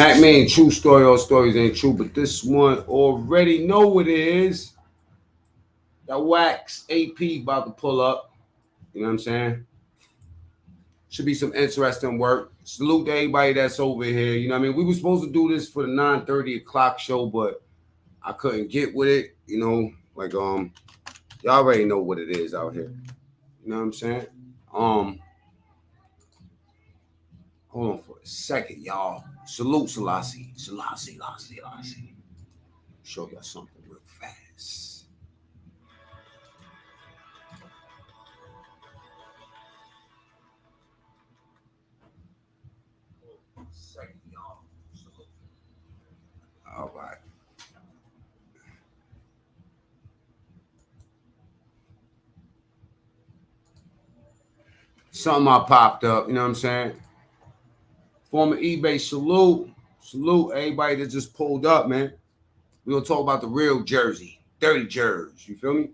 MacMean, true story, all stories ain't true, but this one already know what it is. That wax AP about to pull up. You know what I'm saying? Should be some interesting work. Salute to everybody that's over here. You know what I mean? We were supposed to do this for the 9:30 o'clock show, but I couldn't get with it. You know, like y'all already know what it is out here. You know what I'm saying? Hold on for a second, y'all. Salute Selassie. Selassie. Show y'all something real fast. Second, y'all. All right. Something I popped up, you know what I'm saying? Former eBay salute. Salute everybody that just pulled up, man. We're gonna talk about the real Jersey. Dirty Jerz. You feel me?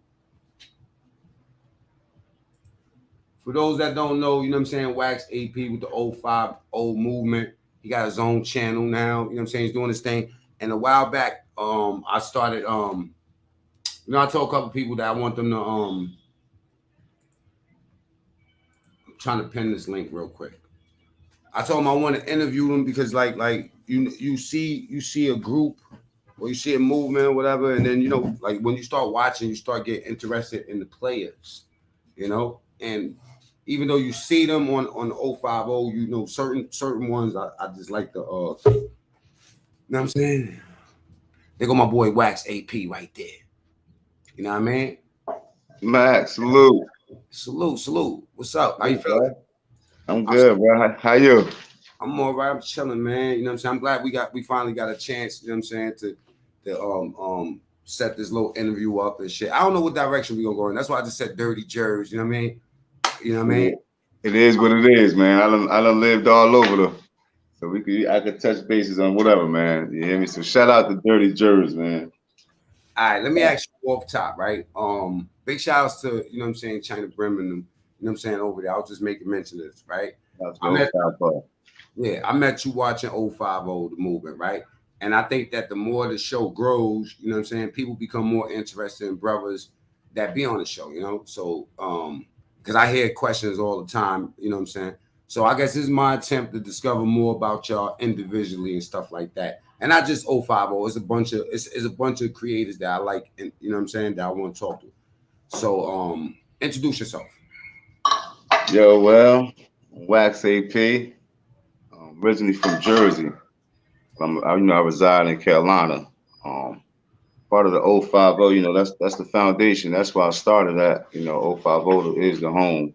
For those that don't know, you know what I'm saying, Wax AP with the 05 old movement. He got his own channel now, you know what I'm saying? He's doing his thing. And a while back, I started I told a couple people that I want them to I'm trying to pin this link real quick. I told him I want to interview them because like you see a group or you see a movement or whatever, and then like when you start watching, you start getting interested in the players, and even though you see them on the 050, certain ones I just like the you know what I'm saying? There go my boy Wax AP right there. You know what I mean? Max, salute. Salute. What's up? How you feeling? I'm good, bro. How you? I'm all right. I'm chilling, man. You know what I'm saying? I'm glad we finally got a chance, you know what I'm saying, to set this little interview up and shit. I don't know what direction we're gonna go in. That's why I just said dirty Jerz, you know what I mean? You know what I mean? It is what it is, man. I done lived all over so I could touch bases on whatever, man. You hear me? So shout out to Dirty Jerz, man. All right, let me ask you off top, right? Big shout outs to, you know what I'm saying, China Brim and them, you know what I'm saying, over there. I was just making mention of this, right? I met you watching 050, the movement, right? And I think that the more the show grows, you know what I'm saying, people become more interested in brothers that be on the show, you know? So, because I hear questions all the time, you know what I'm saying? So I guess this is my attempt to discover more about y'all individually and stuff like that. And not just 050, it's a bunch of creators that I like, and you know what I'm saying, that I want to talk to. So introduce yourself. Yo, well, Wax AP, originally from Jersey. I reside in Carolina. Part of the 050, that's the foundation. That's where I started at. 050 is the home.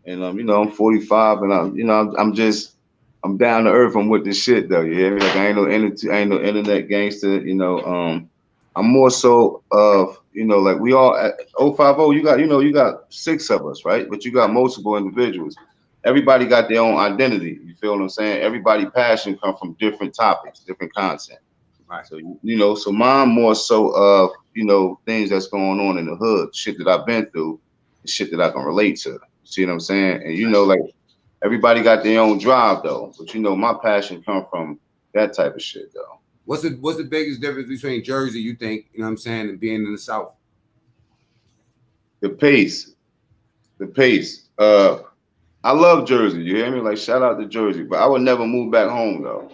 And I'm 45, and I'm down to earth. I'm with this shit though. You hear me? Like I ain't no internet gangster. I'm more so of like we all at 050. You got six of us, right? But you got multiple individuals. Everybody got their own identity. You feel what I'm saying? Everybody passion come from different topics, different content. Right. So so mine more so of things that's going on in the hood, shit that I've been through, shit that I can relate to. See what I'm saying? And like everybody got their own drive though, but my passion come from that type of shit though. What's the biggest difference between Jersey, you think, you know what I'm saying, and being in the South? The pace. I love Jersey. You hear me? Like shout out to Jersey, but I would never move back home though,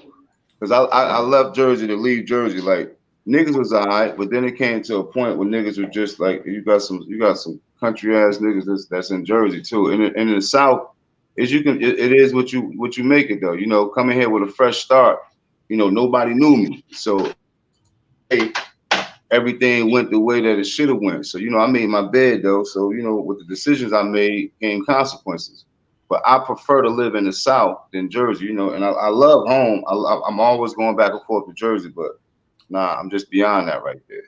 because I left Jersey to leave Jersey. Like niggas was alright, but then it came to a point where niggas were just like you got some country ass niggas that's in Jersey too. And in the South, it is what you make it though. Coming here with a fresh start. Nobody knew me, so hey, everything went the way that it should have went. So I made my bed though. So with the decisions I made came consequences. But I prefer to live in the South than Jersey. And I love home. I'm always going back and forth to Jersey, but nah, I'm just beyond that right there.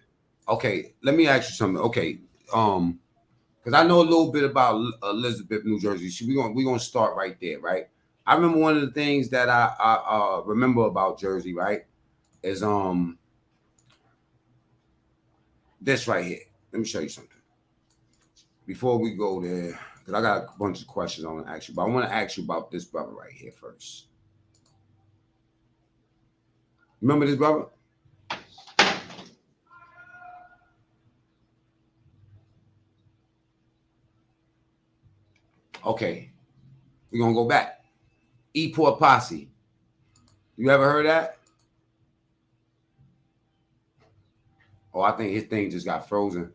Okay, let me ask you something. Okay, because I know a little bit about Elizabeth, New Jersey. So we're gonna start right there, right? I remember one of the things that I remember about Jersey, right, is this right here. Let me show you something before we go there, because I got a bunch of questions I want to ask you, but I want to ask you about this brother right here first. Remember this, brother? Okay, we're gonna go back. E-Port Posse. You ever heard that? Oh, I think his thing just got frozen.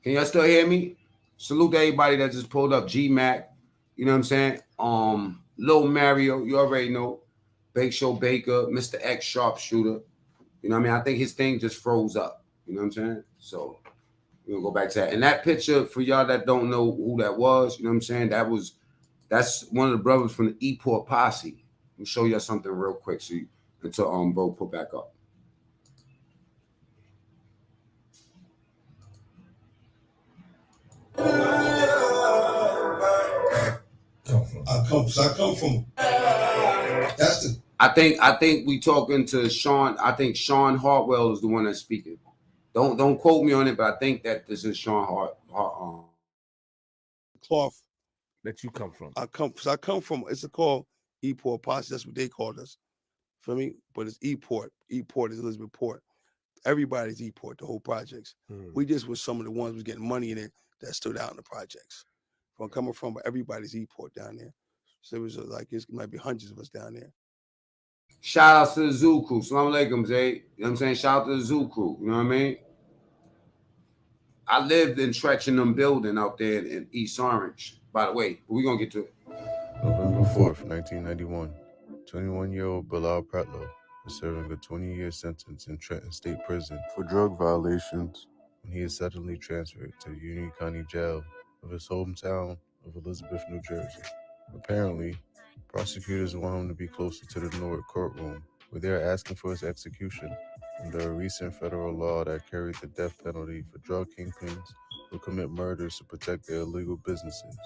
Can y'all still hear me? Salute to everybody that just pulled up. G Mac, you know what I'm saying? Lil Mario, you already know. Bake Show Baker, Mr. X Sharpshooter. You know what I mean? I think his thing just froze up. You know what I'm saying? So we're gonna go back to that. And that picture, for y'all that don't know who that was, you know what I'm saying? That's one of the brothers from the E-Port Posse. Let me show y'all something real quick so you, until bro put back up. I come from. That's the. I think we talking to Sean. I think Sean Hartwell is the one that's speaking. Don't quote me on it, but I think that this is Sean Cloth that you come from. I come from. It's called E-Port Posse. That's what they called us. For me, but it's E-Port. E-Port is Elizabeth Port. Everybody's E-Port. The whole projects. We just was some of the ones was getting money in it that stood out in the projects. Where I'm coming from, but everybody's E-Port down there. So it was like it might be hundreds of us down there. Shout out to the Zoo Crew. Salam alaikum, Zay. You know what I'm saying? Shout out to the Zoo Crew. You know what I mean? I lived in Tretchenham building out there in East Orange. By the way, we're going to get to it. November 4th, 1991. 21-year-old Bilal Pretlow is serving a 20-year sentence in Trenton State Prison for drug violations when he is suddenly transferred to the Union County Jail of his hometown of Elizabeth, New Jersey. Apparently, prosecutors want him to be closer to the Newark courtroom, where they are asking for his execution under a recent federal law that carried the death penalty for drug kingpins who commit murders to protect their illegal businesses.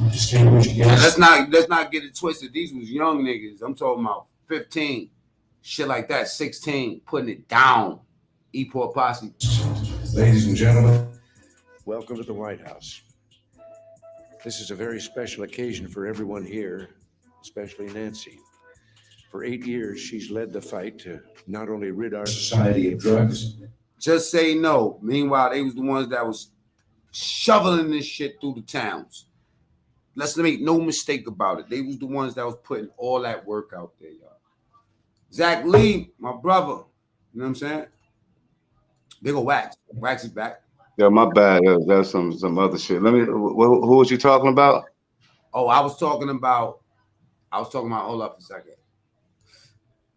Let's not get it twisted. These was young niggas. I'm talking about 15, shit like that, 16, putting it down. E-Port Posse. Ladies and gentlemen, welcome to the White House. This is a very special occasion for everyone here, especially Nancy. For 8 years, she's led the fight to not only rid our society of drugs. Just say no. Meanwhile, they was the ones that was shoveling this shit through the towns. Let's make no mistake about it. They was the ones that was putting all that work out there, y'all. Zach Lee, my brother. You know what I'm saying? They go Wax. Wax is back. Yeah, my bad. That's some other shit. Let me. Who was you talking about? Oh, I was talking about. Hold up a second.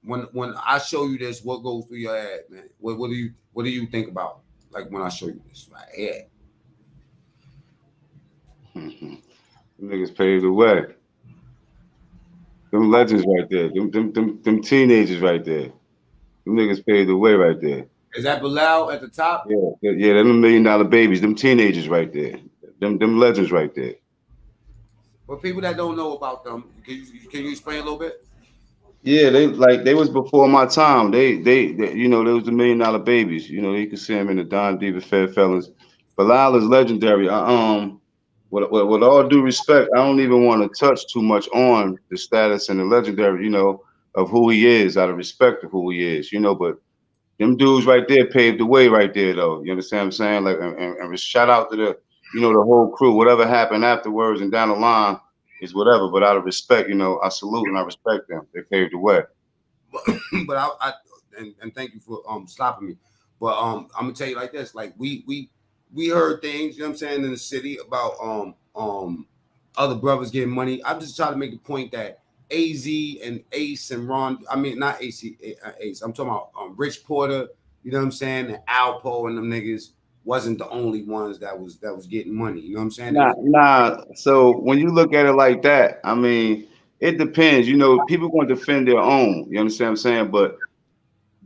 When I show you this, what goes through your head, man? What do you think about? Like when I show you this, right here. Niggas paved the way. Them legends right there. Them teenagers right there. Them niggas paved the way right there. Is that Bilal at the top? Yeah. Them $1 million babies. Them teenagers right there. Them legends right there. For people that don't know about them, can you explain a little bit? Yeah, they was before my time. They you know, there was the $1 million babies. You know, you can see them in the Don Diva Fair Fellas. Bilal is legendary. With all due respect, I don't even want to touch too much on the status and the legendary, you know, of who he is, out of respect of who he is, you know, but them dudes right there paved the way right there, though. You understand what I'm saying? Like, and shout out to the, you know, the whole crew. Whatever happened afterwards and down the line is whatever. But out of respect, you know, I salute and I respect them. They paved the way. But I thank you for stopping me. But I'm gonna tell you like this: like we heard things, you know what I'm saying, in the city about other brothers getting money. I'm just trying to make the point that AZ and Ace and Ron, I mean not Ace, I'm talking about Rich Porter, you know what I'm saying, and Alpo and them niggas wasn't the only ones that was getting money. You know what I'm saying? Nah. So when you look at it like that, I mean, it depends. You know, people going to defend their own. You understand what I'm saying? But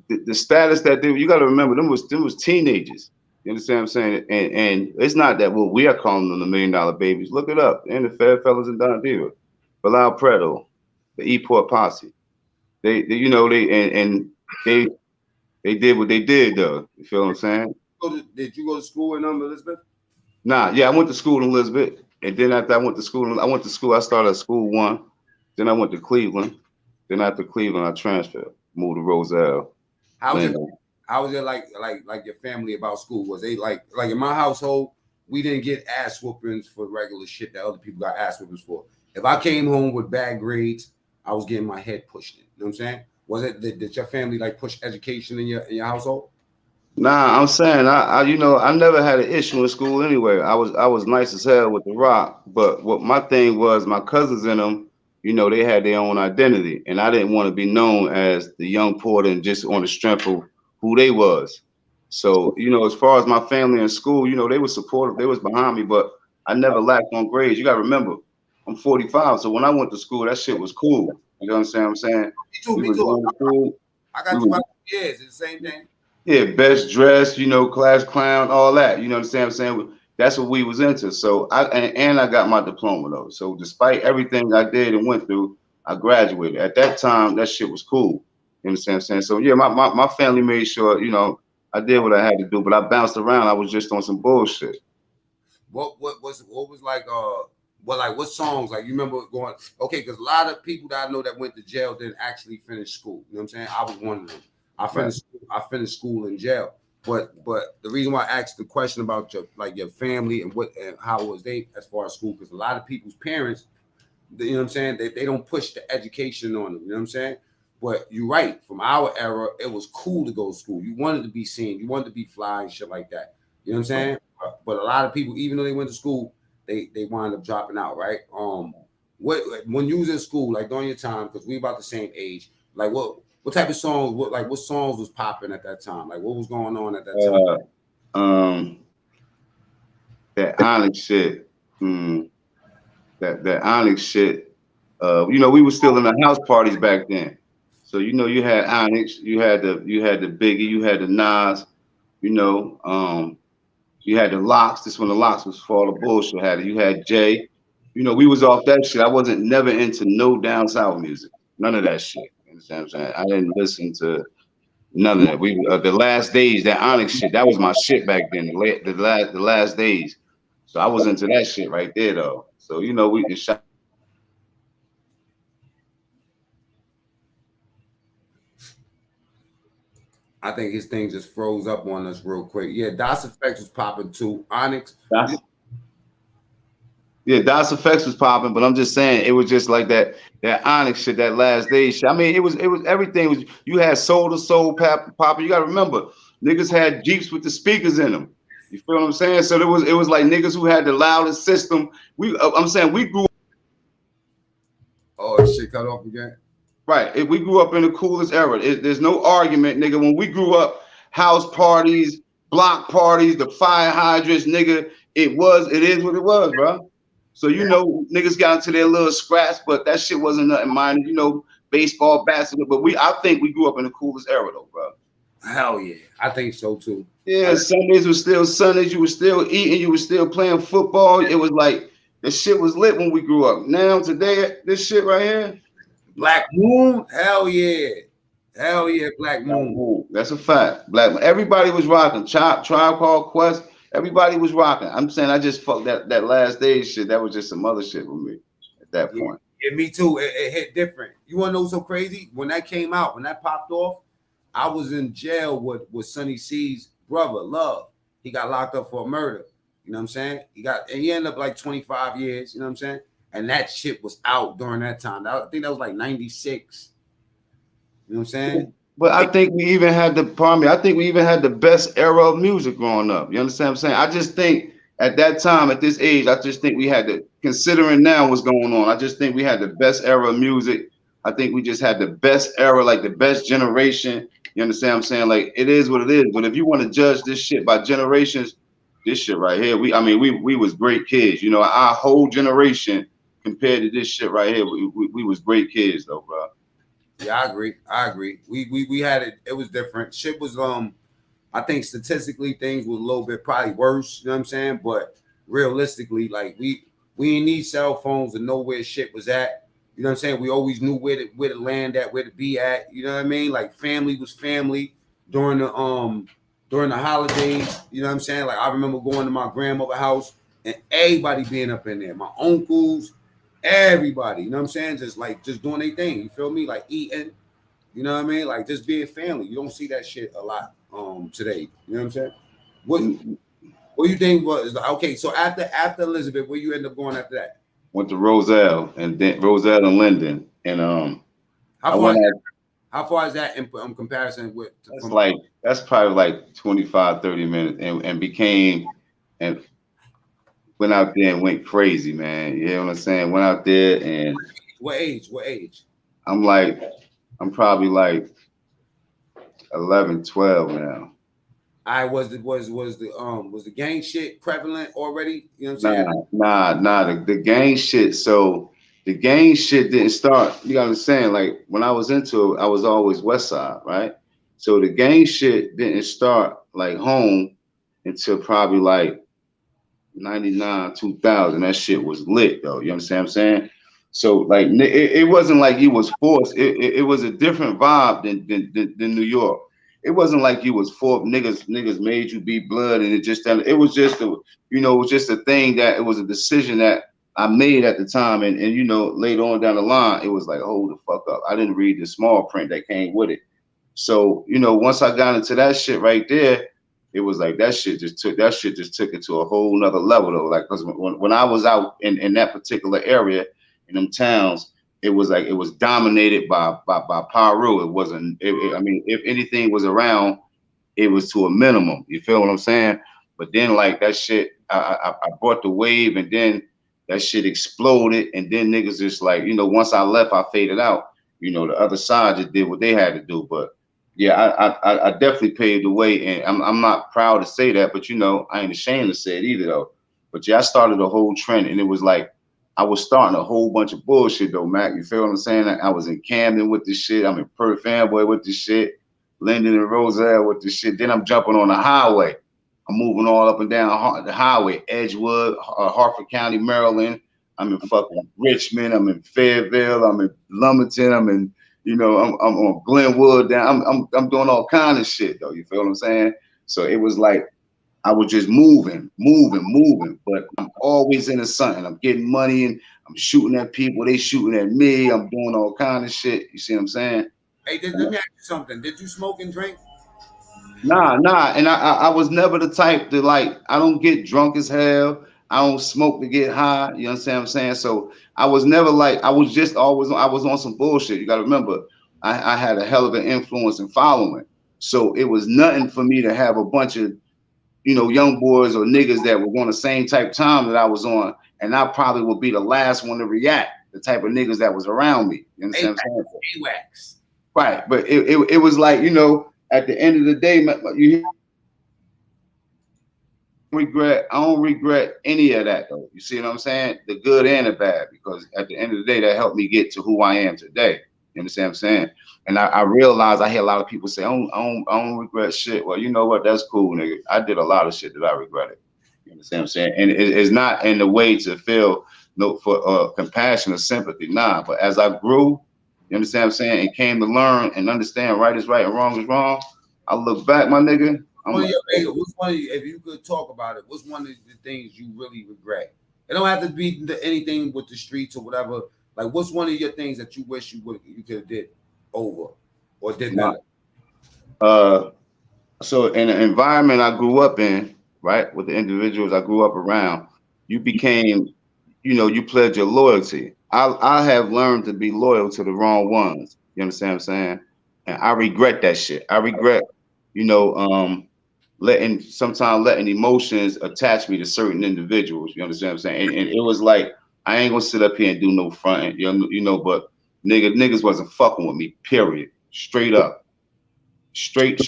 the status that you got to remember, them was teenagers. You understand what I'm saying? And it's not that we are calling them the $1 million babies. Look it up. And the Fair Fellas and Don Diva, Bilal Pretto, the E-Port Posse. They you know, they did what they did though. You feel what I'm saying? Did you go to school in Elizabeth? Nah, yeah, I went to school in Elizabeth, and then after I went to school, I started at school 1, then I went to Cleveland, Then after Cleveland, I transferred, moved to Roselle. How was it? Lincoln. How was it like your family about school? Was they like in my household, we didn't get ass whoopings for regular shit that other people got ass whoopings for. If I came home with bad grades, I was getting my head pushed in. You know what I'm saying? Was it did your family like push education in your household? Nah, I'm saying I never had an issue in school anyway. I was nice as hell with the rock, but what my thing was, my cousins in them, they had their own identity, and I didn't want to be known as the young Porter and just on the strength of who they was. So as far as my family in school, they were supportive, they was behind me, but I never lacked on grades. You gotta remember, I'm 45, so when I went to school, that shit was cool. You understand what I'm saying? Me too. We Me was too. going to school. I got you about years. It's the same thing. Yeah, best dressed, class clown, all that. You know what I'm saying? That's what we was into. So I got my diploma though. So despite everything I did and went through, I graduated. At that time, that shit was cool. You understand what I'm saying? So yeah, my family made sure, I did what I had to do, but I bounced around. I was just on some bullshit. What was what songs like you remember going? Okay, because a lot of people that I know that went to jail didn't actually finish school. You know what I'm saying? I was one of them. I finished school in jail. But the reason why I asked the question about your family and how was they as far as school, because a lot of people's parents, you know what I'm saying, they don't push the education on them. You know what I'm saying? But you're right. From our era, it was cool to go to school. You wanted to be seen. You wanted to be fly and shit like that. You know what I'm saying? But a lot of people, even though they went to school, they wind up dropping out, right? When you was in school, like during your time, because we about the same age, like what type of songs? What songs was popping at that time? Like what was going on at that time? That Onyx shit. That Onyx shit. We were still in the house parties back then. So you had Onyx, you had the Biggie, you had the Nas, you had the Locks. This when the Locks was for all the bullshit. You had Jay. We was off that shit. I wasn't never into no down south music. None of that shit. You understand what I'm saying? I didn't listen to none of that. We the last days, that Onyx shit, that was my shit back then. The last days. So I was into that shit right there though. So we shot. I think his thing just froze up on us real quick. Yeah, Das Effects was popping too. Onyx. Yeah, Das Effects was popping, but I'm just saying it was just like that Onyx shit, that last day shit. I mean, it was everything was. You had Soul to Soul popping. You got to remember, niggas had Jeeps with the speakers in them. You feel what I'm saying? So it was like niggas who had the loudest system. I'm saying we grew. Oh, shit cut off again. Right. We grew up in the coolest era. There's no argument, nigga. When we grew up, house parties, block parties, the fire hydrants, nigga, it is what it was, bro. So, niggas got into their little scraps, but that shit wasn't nothing minor, baseball, basketball. But I think we grew up in the coolest era, though, bro. Hell yeah. I think so, too. Yeah, Sundays were still Sundays. You were still eating. You were still playing football. It was like, the shit was lit when we grew up. Now, today, this shit right here. Black Moon, hell yeah. Hell yeah, Black Moon. That's a fact. Black Moon. Everybody was rocking. Tribe Called Quest. Everybody was rocking. I'm saying I just fucked that last day shit. That was just some other shit with me at that point. Yeah, me too. It hit different. You want to know what's so crazy? When that came out, when that popped off, I was in jail with Sonny C's brother, Love. He got locked up for a murder. You know what I'm saying? He ended up like 25 years. You know what I'm saying? And that shit was out during that time. I think that was like 96. You know what I'm saying? But I think we even had the best era of music growing up. You understand what I'm saying? I just think at that time, at this age, I just think we had to, considering now what's going on, I just think we had the best era of music. I think we just had the best era, like the best generation. You understand what I'm saying? Like, it is what it is. But if you want to judge this shit by generations, this shit right here, we was great kids. Our whole generation compared to this shit right here, we was great kids though, bro. Yeah, I agree. We had it. It was different. Shit was I think statistically things were a little bit probably worse. You know what I'm saying? But realistically, like we didn't need cell phones to know where shit was at. You know what I'm saying? We always knew where to land at, where to be at. You know what I mean? Like family was family during the holidays. You know what I'm saying? Like I remember going to my grandmother's house and everybody being up in there. My uncles, everybody. You know what I'm saying? Just doing their thing. You feel me? Like eating. You know what I mean? Like just being family. You don't see that shit a lot today. You know what I'm saying? What do you think was okay? So after Elizabeth, where you end up going after that? Went to Roselle and then Roselle and Linden, and how far is that in comparison with? That's probably like 25, 30 minutes, and went out there and went crazy, man. You know what I'm saying? Went out there and What age? I'm probably like 11, 12 now. Was the gang shit prevalent already? You know what I'm saying? Nah. The gang shit. So the gang shit didn't start. You know what I'm saying? Like when I was into it, I was always West Side, right? So the gang shit didn't start like home until probably like 99, 2000. That shit was lit though. You understand what I'm saying? So like it wasn't like you was forced. It was a different vibe than New York. It wasn't like you was forced. Niggas made you be blood, and it was just a thing that it was a decision that I made at the time, and later on down the line, it was like, hold the fuck up. I didn't read the small print that came with it. So once I got into that shit right there, it was like that shit just took it to a whole nother level though. Like, because when I was out in that particular area in them towns, it was like it was dominated by Paru. It wasn't. I mean, if anything was around, it was to a minimum. You feel what I'm saying? But then like that shit, I brought the wave, and then that shit exploded, and then niggas just like once I left, I faded out. The other side just did what they had to do, but. Yeah, I definitely paved the way, and I'm not proud to say that, but I ain't ashamed to say it either though. But yeah, I started a whole trend, and it was like I was starting a whole bunch of bullshit though, Mac. You feel what I'm saying? I was in Camden with this shit. I'm in Perth Fanboy with this shit. Linden and Roselle with this shit. Then I'm jumping on the highway. I'm moving all up and down the highway, Edgewood, Hartford County, Maryland. I'm in fucking Richmond. I'm in Fayetteville. I'm in Lumberton. I'm in I'm on Glenwood down. I'm doing all kind of shit though. You feel what I'm saying? So it was like I was just moving, but I'm always into something. I'm getting money and I'm shooting at people. They shooting at me. I'm doing all kind of shit. You see what I'm saying? Hey, let me ask you something. Did you smoke and drink? Nah. And I was never the type to like. I don't get drunk as hell. I don't smoke to get high. You understand what I'm saying? So I was never like, I was on some bullshit. You got to remember, I had a hell of an influence and following. So it was nothing for me to have a bunch of, young boys or niggas that were on the same type time that I was on. And I probably would be the last one to react, the type of niggas that was around me. You understand what I'm saying? AWACS. Right. But it was like, at the end of the day, you I don't regret any of that though. You see what I'm saying? The good and the bad, because at the end of the day, that helped me get to who I am today. You understand what I'm saying? And I realized I hear a lot of people say, I don't regret shit. Well, you know what? That's cool, nigga. I did a lot of shit that I regretted. You understand what I'm saying? And it's not in the way to feel for compassion or sympathy. Nah, but as I grew, you understand what I'm saying, and came to learn and understand right is right and wrong is wrong, I look back, my nigga. If you could talk about it, what's one of the things you really regret? It don't have to be anything with the streets or whatever. Like, what's one of your things that you wish you could have did over or did not? So in the environment I grew up in, right, with the individuals I grew up around, you became, you pledge your loyalty. I have learned to be loyal to the wrong ones. You understand what I'm saying? And I regret that shit. I regret, letting emotions attach me to certain individuals. You understand what I'm saying? And it was like, I ain't gonna sit up here and do no fronting, but niggas wasn't fucking with me, period. Straight up. Straight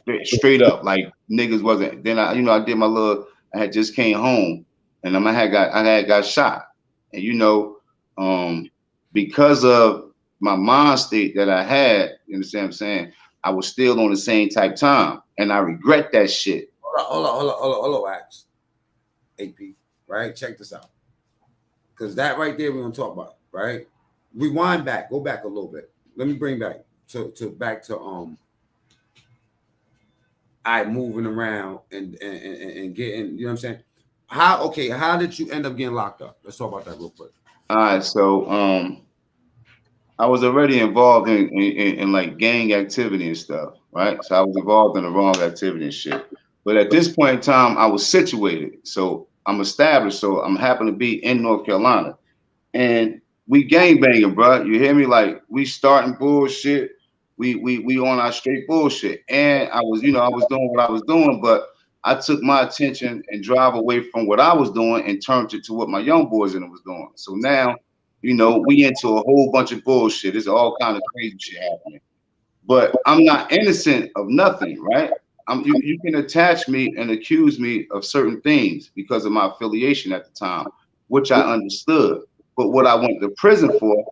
up. Like niggas wasn't. Then I did my little, I had just came home and I had got shot. And because of my mind state that I had, you understand what I'm saying? I was still on the same type time. And I regret that shit. Hold on, Ax. AP, right? Check this out. Because that right there we're gonna talk about, right? Rewind back, go back a little bit. Let me bring back to I moving around and getting, you know what I'm saying? How did you end up getting locked up? Let's talk about that real quick. All right, so I was already involved in like gang activity and stuff, right? So I was involved in the wrong activity and shit. But at this point in time, I was situated. So I'm established. So I'm happen to be in North Carolina. And we gang banging, bro. You hear me? Like we starting bullshit. We on our straight bullshit. And I was, I was doing what I was doing, but I took my attention and drive away from what I was doing and turned it to what my young boys in it was doing. So now, we into a whole bunch of bullshit. There's all kind of crazy shit happening. But I'm not innocent of nothing, right? You can attach me and accuse me of certain things because of my affiliation at the time, which I understood. But what I went to prison for,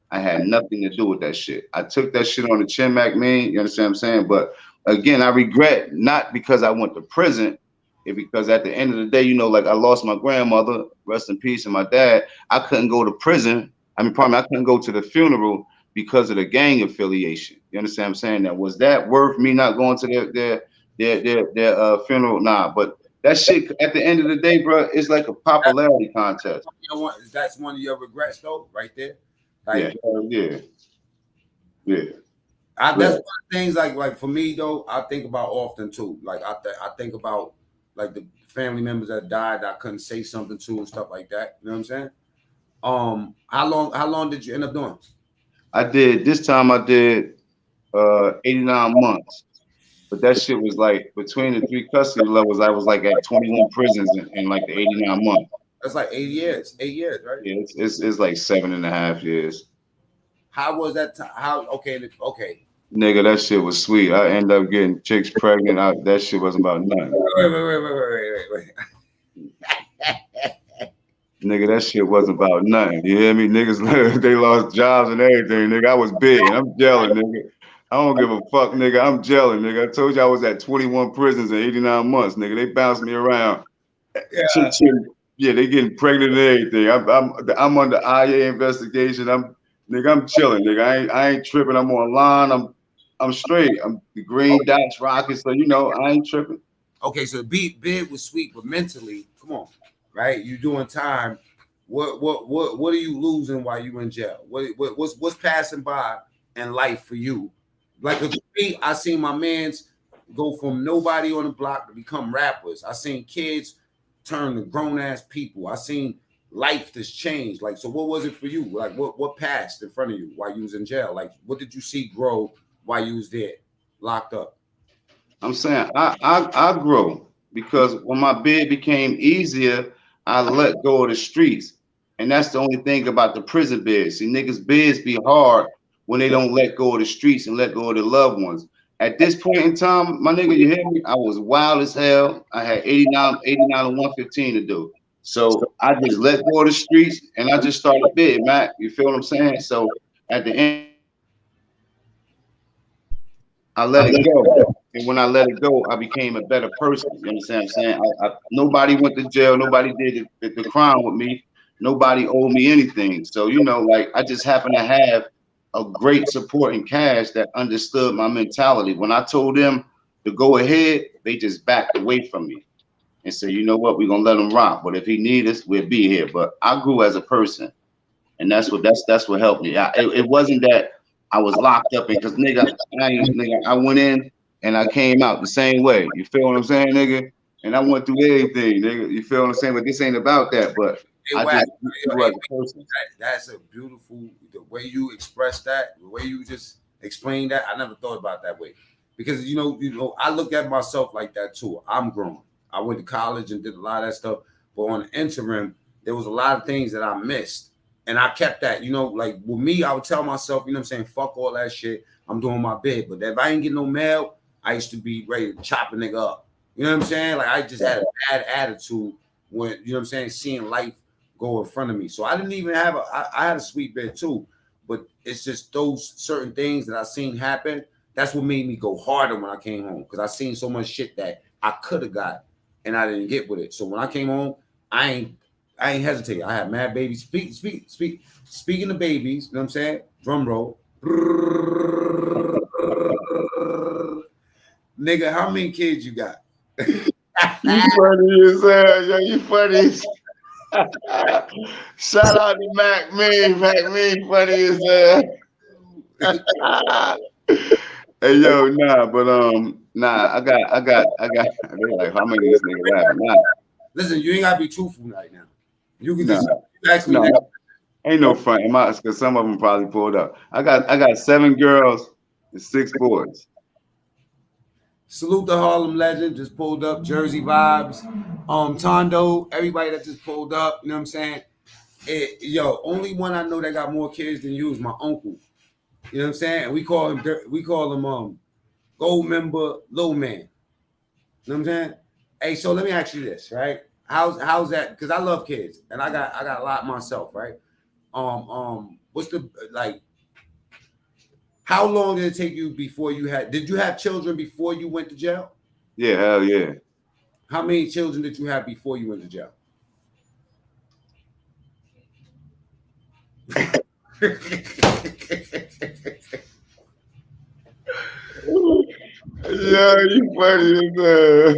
I had nothing to do with that shit. I took that shit on the chin, MacMean. You understand what I'm saying? But again, I regret not because I went to prison, it because at the end of the day, like I lost my grandmother, rest in peace, and my dad. I couldn't go to prison. I couldn't go to the funeral because of the gang affiliation. You understand what I'm saying? That was that worth me not going to their funeral? Nah, but that shit at the end of the day, bro, it's like a popularity contest. That's one of your regrets, though, right there. Like, yeah. That's one of the things. Like for me though, I think about often too. Like I think about like the family members that died that I couldn't say something to and stuff like that. You know what I'm saying? How long did you end up doing? This time I did 89 months. But that shit was like between the 3 custody levels, I was like at 21 prisons in like the 89 months. That's like 8 years. 8 years, right? Yeah, it's like 7.5 years. How was that time? Okay. Nigga, that shit was sweet. I ended up getting chicks pregnant. That shit wasn't about nothing. Wait. Nigga, that shit wasn't about nothing. You hear me? Niggas, they lost jobs and everything. Nigga, I was big. I'm gelling, nigga. I don't give a fuck, nigga. I'm gelling, nigga. I told you I was at 21 prisons in 89 months, nigga. They bounced me around. Yeah, they getting pregnant and everything. I'm under IA investigation. I'm chilling, nigga. I ain't tripping. I'm online. I'm straight. I'm the green dots rocking. So I ain't tripping. Okay, so big was sweet, but mentally, come on, right? You doing time. What are you losing while you in jail? What's passing by in life for you? Like for me, I seen my mans go from nobody on the block to become rappers. I seen kids turn to grown ass people. I seen life that's changed. Like, so what was it for you? Like, what passed in front of you while you was in jail? Like, what did you see grow while you was there, locked up? I'm saying I grow because when my bid became easier, I let go of the streets. And that's the only thing about the prison bids. See, niggas bids be hard when they don't let go of the streets and let go of their loved ones. At this point in time, my nigga, you hear me? I was wild as hell. I had 89 and 115 to do. So I just let go of the streets and I just started bid, Mac. You feel what I'm saying? So at the end, I let it go. And when I let it go, I became a better person. You understand what I'm saying? Nobody went to jail. Nobody did the crime with me. Nobody owed me anything. So, like I just happen to have a great support in cash that understood my mentality. When I told them to go ahead, they just backed away from me and said, you know what, we're gonna let him rock. But if he need us, we'll be here. But I grew as a person, and that's what helped me. It wasn't that I was locked up in, because nigga, I went in and I came out the same way. You feel what I'm saying, nigga? And I went through everything, nigga. You feel what I'm saying? But this ain't about that. But that's a beautiful, the way you express that, the way you just explain that. I never thought about that way, because I look at myself like that too. I'm grown. I went to college and did a lot of that stuff, but on the interim, there was a lot of things that I missed, and I kept that. Like with me, I would tell myself, fuck all that shit. I'm doing my bid, but if I ain't get no mail, I used to be ready to chop a nigga up. You know what I'm saying? Like I just had a bad attitude when seeing life go in front of me. So I didn't even have I had a sweet bit too, but it's just those certain things that I seen happen. That's what made me go harder when I came home, because I seen so much shit that I could have got and I didn't get with it. So when I came home, I ain't hesitate. I had mad babies. Speaking of babies, you know what I'm saying? Drum roll. Nigga, how many kids you got? You funny as hell, yo. You funny. Shout out to MacMean. MacMean funny as hell. Hey yo, I got. They're like, how many of these niggas laughing? Nah, Listen, you ain't gotta be truthful right now. You can nah, just ask me nah. next. Ain't no front. Because some of them probably pulled up. I got 7 girls and 6 boys. Salute the Harlem legend, just pulled up, Jersey vibes. Tondo, everybody that just pulled up, you know what I'm saying? Only one I know that got more kids than you is my uncle. You know what I'm saying? And we call him gold member, low man. You know what I'm saying? Hey, so let me ask you this, right? How's that? Because I love kids and I got a lot myself, right? What's the like? How long did it take you before did you have children before you went to jail? Yeah, hell yeah. How many children did you have before you went to jail? Yeah, you funny as hell.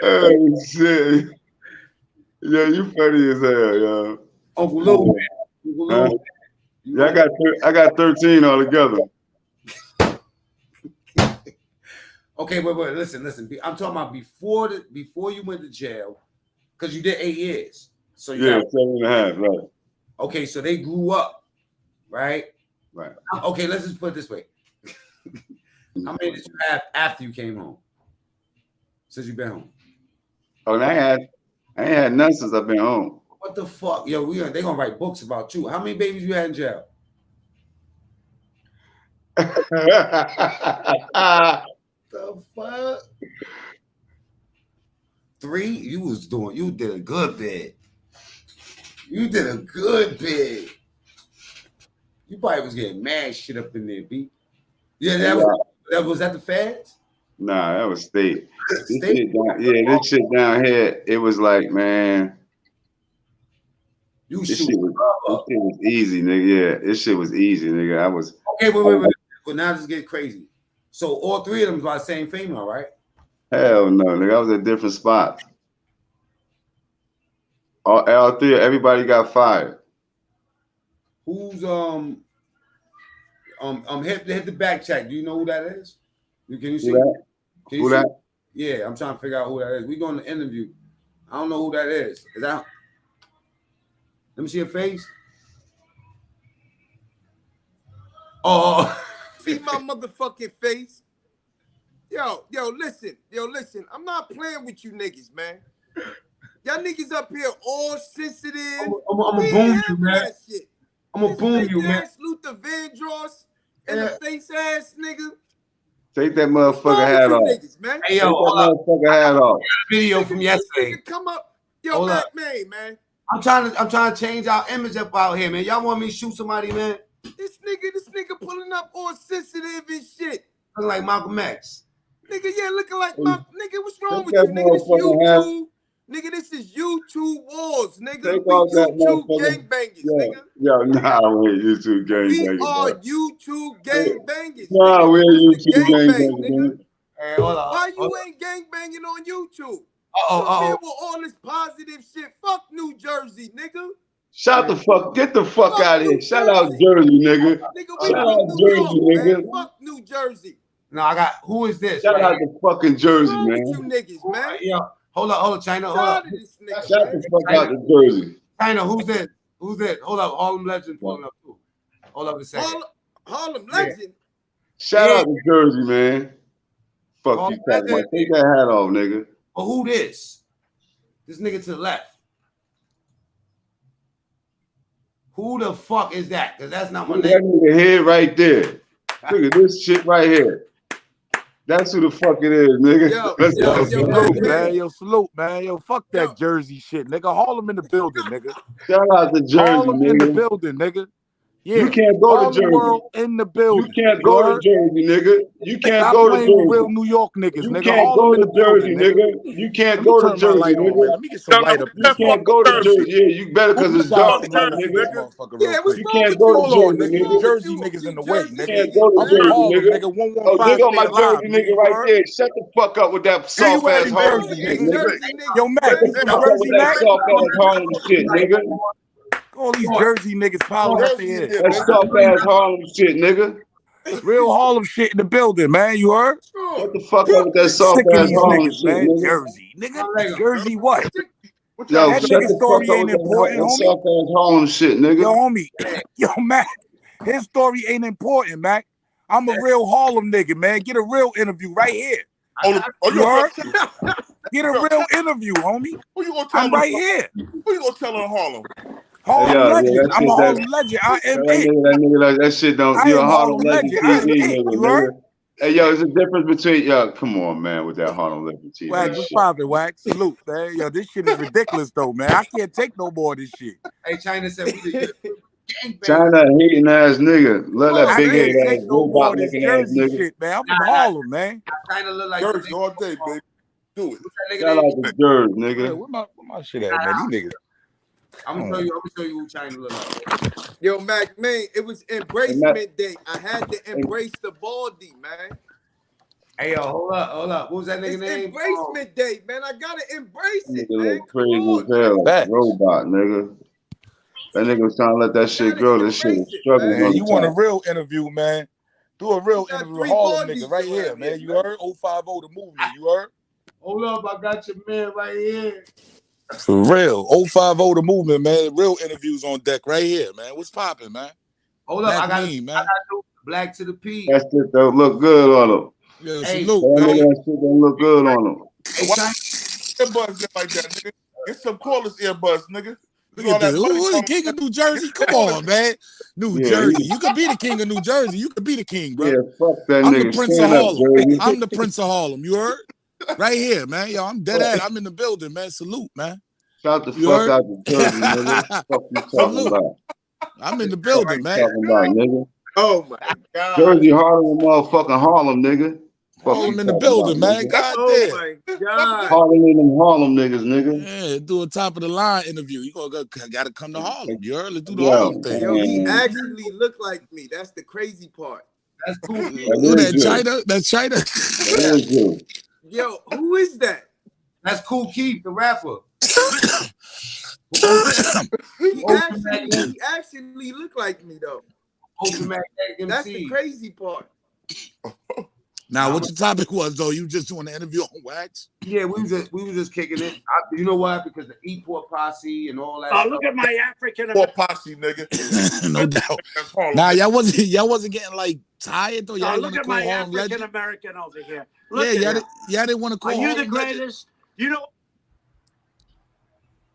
Oh shit. Yeah, you funny as hell, yo. Uncle Lou, man. Yeah, I got 13 altogether. Okay, wait, listen. I'm talking about before you went to jail, because you did 8 years. So you got 7.5, right? Okay, so they grew up, right? Right. Okay, let's just put it this way. How many did you have after you came home? Since you've been home? Oh, I ain't had none since I've been home. What the fuck? Yo, they gonna write books about you. How many babies you had in jail? The fuck? 3? You did a good bid. You did a good bid. You probably was getting mad shit up in there, B. Yeah, that was at the feds? Nah, that was state. State? This shit down here, it was like, man. This shit was easy, nigga. Yeah, this shit was easy, nigga. Okay, wait. But now this get crazy. So all 3 of them by the same female, right? Hell no, nigga. I was at different spots. All 3, everybody got fired. Who's hit the back check. Do you know who that is? Can you see that? Who that? Yeah, I'm trying to figure out who that is. We going to interview. I don't know who that is. Let me see your face. Oh, see my motherfucking face. Yo, listen. I'm not playing with you niggas, man. Y'all niggas up here all sensitive. I'm gonna boom you, man. I'm gonna boom you, man. Luther Vandross and the face ass nigga. Take that motherfucker hat off. Niggas, man. Hey, yo, take that motherfucker hat off. Video from yesterday. Come up, yo, MacMean, man. I'm trying to change our image up out here, man. Y'all want me to shoot somebody, man? This nigga pulling up all sensitive and shit. Looking like Malcolm X. Nigga, yeah, looking like Malcolm. Nigga, what's wrong with you, nigga? This YouTube. Nigga, this is YouTube wars, nigga. We YouTube gangbangers, nigga. Yo, nah, we're YouTube gangbangers. We are YouTube gangbangers. Nah, we're YouTube gangbangers, nigga. Hey, hold on. Why you ain't gangbanging on YouTube? Oh. With all this positive shit. Fuck New Jersey, nigga. Get the fuck out of here. Shout out Jersey, nigga. Shout out Jersey, nigga. Fuck New Jersey. No, who is this? Shout out to fucking Jersey, man. You niggas, man. Yeah. Hold up, China. Hold up. Shout the fuck out to Jersey. China, who's this? Hold up, Harlem Legend pulling up too. Hold up a second. Harlem Legend? Shout out to Jersey, man. Fuck Harlem you, talking about. Take that hat off, nigga. But who this? This nigga to the left. Who the fuck is that? Because that's not my name. That nigga head right there. Look at this shit right here. That's who the fuck it is, nigga. Salute, man. Yo, fuck that Jersey shit, nigga. Harlem in the building, nigga. Shout out to Jersey, Harlem nigga. in the building, nigga. Yeah. You can't go to Harlem Jersey. World in the You building. can't You go to heard? Jersey, nigga. You can't Stop go to playing with real Jersey. New York niggas, You nigga. can't Harlem go in to the building, Jersey, nigga. nigga. You can't Let me go to turn my Jersey, light on, man. nigga. Let me get some light up You in this can't go to motherfucker. Jersey. Yeah, you better because it's Shine dark some now, light up in this nigga. motherfucker Yeah, real what's quick. You wrong can't with go you? to Hold on, Jersey, nigga. What's You nigga. wrong with Jersey you? niggas in You the way, You Jersey nigga. can't niggas, go to I'm from Jersey, man. Harlem, nigga. nigga. Oh, there 115 go stay my alive, Jersey nigga. nigga You right heard? there. Shut the fuck up with that Where soft you at ass in Man, Harlem we Jersey, shit, ain't nigga? nigga. Jersey Yo, niggas, Mac, Shut the you man. from fuck up with Jersey, that Mac? soft ass Harlem shit, nigga. All these Jersey niggas piling up in Jersey in here. there, That baby. soft ass Harlem shit, nigga. Real Harlem shit in the building, man. You heard? Sure. Shut the fuck up with that soft Sick of ass these Harlem niggas, shit, man. nigga. Jersey, nigga. Jersey what? What y'all Yo, That shut nigga the fuck story up ain't with important, that homie. soft ass Harlem shit, Yo, nigga. homie. Yo, Mac. His story ain't important, Mac. I'm a real Harlem nigga, man. Get a real interview right here. You heard? Get a real interview, homie. Who you gonna tell I'm him? right here. Who you gonna tell in Harlem? Harlem Yeah, legend. that I'm shit, a Harlem legend. I am it. that shit don't. I You're a am a Harlem Harlem Legend legend. I am TV it. nigga, You heard? nigga. Hey, yo, there's a difference between yo. Come on, man, with that Harlem Legend TV Wax, what's shit. poppin', Wax? Salute, man. Yo, this shit is ridiculous, though, man. I can't take no more of this shit. Hey, China said we the gangbangers. China hating ass nigga. Love that I big head can't ass take no more robot of this looking ass Jersey nigga. shit, man. I'm from Harlem, man. China look like Jersey all day, baby. Do it. What's that nigga Shout name? out to Jerz, Yeah, nigga. where my shit at, man? These niggas. I'm gonna show you who China look like. Yo, Mac, man, it was embracement day. I had to embrace the baldy, man. Hey, yo, hold up. What was that nigga It's name? embracement day, man. I gotta embrace That it, nigga man. look Come crazy on, as man. hell. Facts. Robot, nigga. That nigga was trying to let that shit Gotta grow. This shit embrace was it, struggling Man, on you the want a top. real interview, man? Do a real We got interview. 3 Harlem baldies nigga right here, around man. here, You man. heard? 050 the movement. You heard? Hold up, I got your man right here. For real. 050 the movement, man. Real interviews on deck right here, man. What's poppin', man? Hold up, I got MacMean, man. Black to the P. That shit don't look good on him. Yo, Hey, salute, That man. nigga, that shit don't look good on him. Hey, Why China, earbuds get like that, nigga? Get some cordless earbuds, nigga. Look All at that this. money Who's the coming. king of New Jersey? Come on, man. New Yeah, Jersey. You could be the king of New Jersey. You could be the king, bro. yeah, fuck that I'm the nigga. Prince of Stand up, Harlem. Jersey. I'm the Prince of Harlem. You heard? Right here, man. Yo, I'm dead at. I'm in the building, man. Salute, man. Shout the You fuck heard? out to Jersey, nigga. Fuck you talking Salute. about? I'm in the Fuck building, you man. talking about, nigga? Oh my God. Jersey harder than motherfucking Harlem, nigga. Fuck Harlem you in the talking building, about, man. nigga? God Oh damn. my God. Harder than them Harlem niggas, nigga. Yeah, do a top of the line interview. You gotta come to Harlem. You heard? Let's do the Yo, Harlem thing. Yo, he man. actually looked like me. That's the crazy part. that's cool. Who that? you. China? That's China. That is you. Yo, who is that? That's Cool Keith, the rapper. He Ultimate actually looked like me though. Ultimate That's the MC. crazy part. Now, what your topic was though? You just doing an interview on wax? Yeah, we was just kicking it. You know why? Because the E-Port posse and all that. Oh, stuff. look at my African Poor posse, nigga. No doubt. That's Harlem. Nah, y'all wasn't getting like tired though. Y'all Oh, didn't look want to at call my Harlem African legend. American over here. Yeah, Look at him. y'all didn't want to call Are you Harlem the legend. greatest? You know.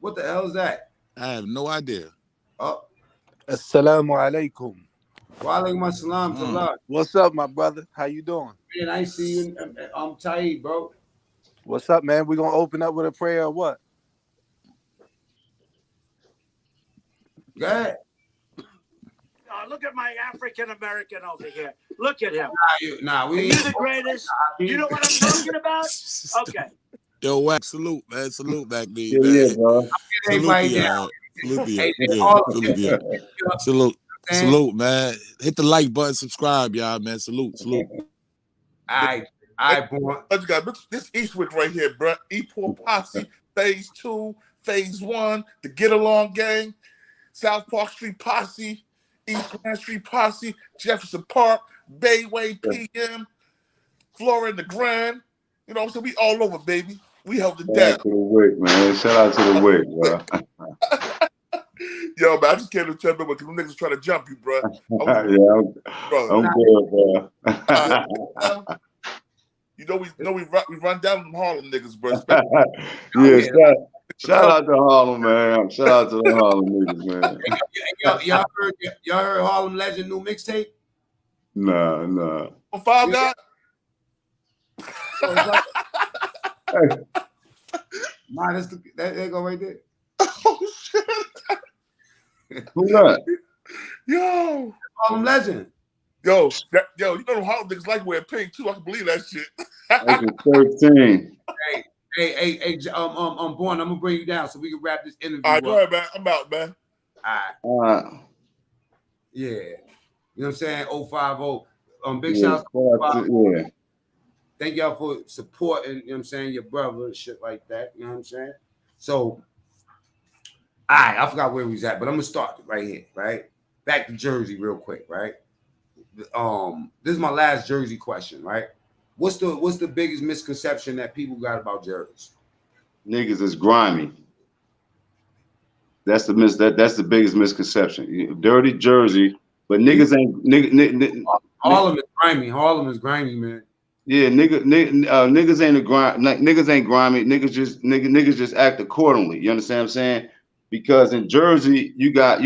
What the hell is that? I have no idea. Oh, Assalamu alaikum. wa alaikum assalam to Allah. What's up, my brother? How you doing? Man, I see you. I'm tired, bro. What's up, man? We gonna open up with a prayer or what? Go ahead. Oh, look at my African American over here. Look at him. Nah, Are we you the greatest? You know what I'm talking about? Okay. Yo, wax, salute, man. Salute back me, Yeah, man. yeah, bro. Salute to y'all. Salute to y'all. Yeah, salute to y'all. Salute, man. Hit the like button, subscribe, y'all, man. Salute. I born. You got this Eastwick right here, bro. E-Poor Posse, Phase 2, Phase 1, the Get Along Gang, South Park Street Posse, East Grand Street Posse, Jefferson Park, Bayway PM, Florida and the Grand. You know what I'm saying? We all over, baby. We held it Shout down. out to the Wick, man. Shout out to the Wick, bro. Yo, man, I just came to tell you because them niggas trying to jump you, bro. I'm good, bro. You know we run down them Harlem niggas, bro. Yeah, shout out to Harlem, man. Shout out to the Harlem niggas, man. Y'all heard Harlem Legend new mixtape? Nah. Five guys. Nah, that go right there. Oh shit! Who not? Yo, Harlem legend. yo, you know them Harlem niggas like wearing pink too. I can believe that shit. April 13. Hey, Born, I'm gonna bring you down so we can wrap this interview All right, up. go ahead, man. I'm out, man. All right. Yeah. You know what I'm saying? 050. Big shout out to Yeah. Thank y'all for supporting, you know what I'm saying, your brother and shit like that. You know what I'm saying? So, all right, I forgot where we was at, but I'm gonna start right here, right? Back to Jersey real quick, right? This is my last Jersey question, right? What's the biggest misconception that people got about Jerz? Niggas is grimy. That's the biggest misconception. Dirty Jersey, but niggas ain't Harlem is grimy. Harlem is grimy, man. Yeah, niggas ain't niggas ain't grimy. Niggas just act accordingly. You understand what I'm saying? Because in Jersey, you got,